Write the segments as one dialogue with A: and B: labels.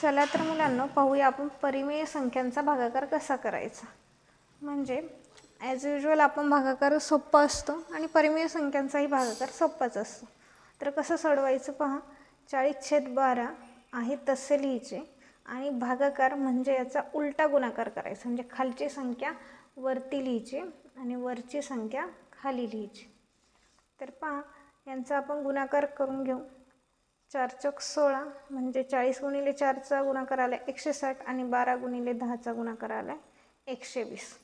A: चला तर मुलांनो, पाहूया आपण परिमेय संख्यांचा भागाकार कसा करायचा। म्हणजे ॲज युजल आपण भागाकार सोपा असतो आणि परिमेय संख्यांचाही भागाकार सोपाच असतो। तर कसं सोडवायचं पहा, 40/12 आहे तसे लिहायचे आणि भागाकार म्हणजे याचा उलटा गुणाकार करायचा। म्हणजे खालची संख्या वरती लिहायची आणि वरची संख्या खाली लिहायची। तर पहा, यांचा आपण गुणाकार करून घेऊ। 4 चौक 16 म्हणजे 40 गुणिले 4चा गुणाकार आला 160 आणि 12 गुणिले 10चा गुणाकार आला 120।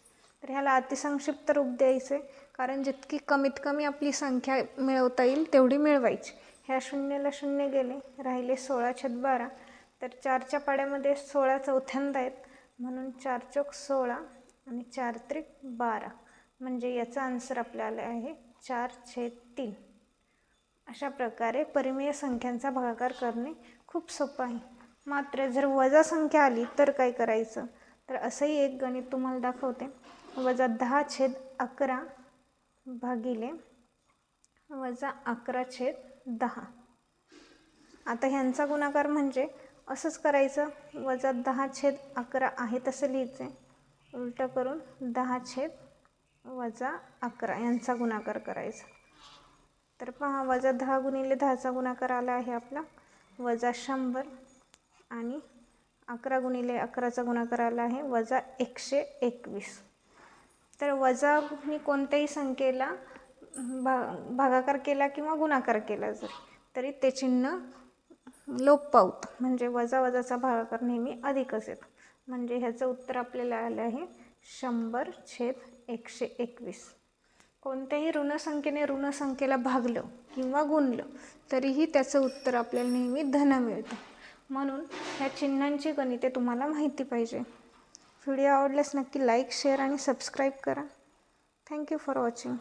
A: तर ह्याला अतिसंक्षिप्त रूप द्यायचे, कारण जितकी कमीत कमी आपली संख्या मिळवता येईल तेवढी मिळवायची। ह्या शून्याला शून्य गेले, राहिले 16/12। तर 4च्या पाड्यामध्ये 16 चौथ्यांदा आहेत, म्हणून 4 चौक 16 आणि 4 त्रिक 12 म्हणजे याचा आन्सर आपल्याला आहे 4/3। अशा प्रकारे परिमेय संख्यांचा भागाकार करणे खूप सोपं आहे। मात्र जर वजा संख्या आली तर काय करायचं, तर असंही एक गणित तुम्हाला दाखवते। -10/11 भागिले -11/10। आता ह्यांचा गुणाकार म्हणजे असंच करायचं, -10/11 आहे तसं लिहायचं, उलट करून 10/-11 यांचा गुणाकार करायचा। तर पहा, -10 गुणिले 10चा गुणाकार आला आहे आपला -100 आणि 11 गुणिले 11चा गुणाकार आला आहे -121। तर वजा मी कोणत्याही संख्येला भागाकार केला किंवा गुणाकार केला तरी ते चिन्ह लोप पावतं, म्हणजे वजा वजाचा भागाकार नेहमी अधिकच येतो। म्हणजे ह्याचं उत्तर आपल्याला आलं आहे 100/121। कोणत्याही ऋणसंख्येने ऋणसंख्येला भागलं किंवा गुणलं तरीही त्याचं उत्तर आपल्याला नेहमी धन मिळतं। म्हणून ह्या चिन्हांची गणिते तुम्हाला माहिती पाहिजे। व्हिडिओ आवडल्यास नक्की लाईक, शेअर आणि सबस्क्राईब करा। Thank you for watching.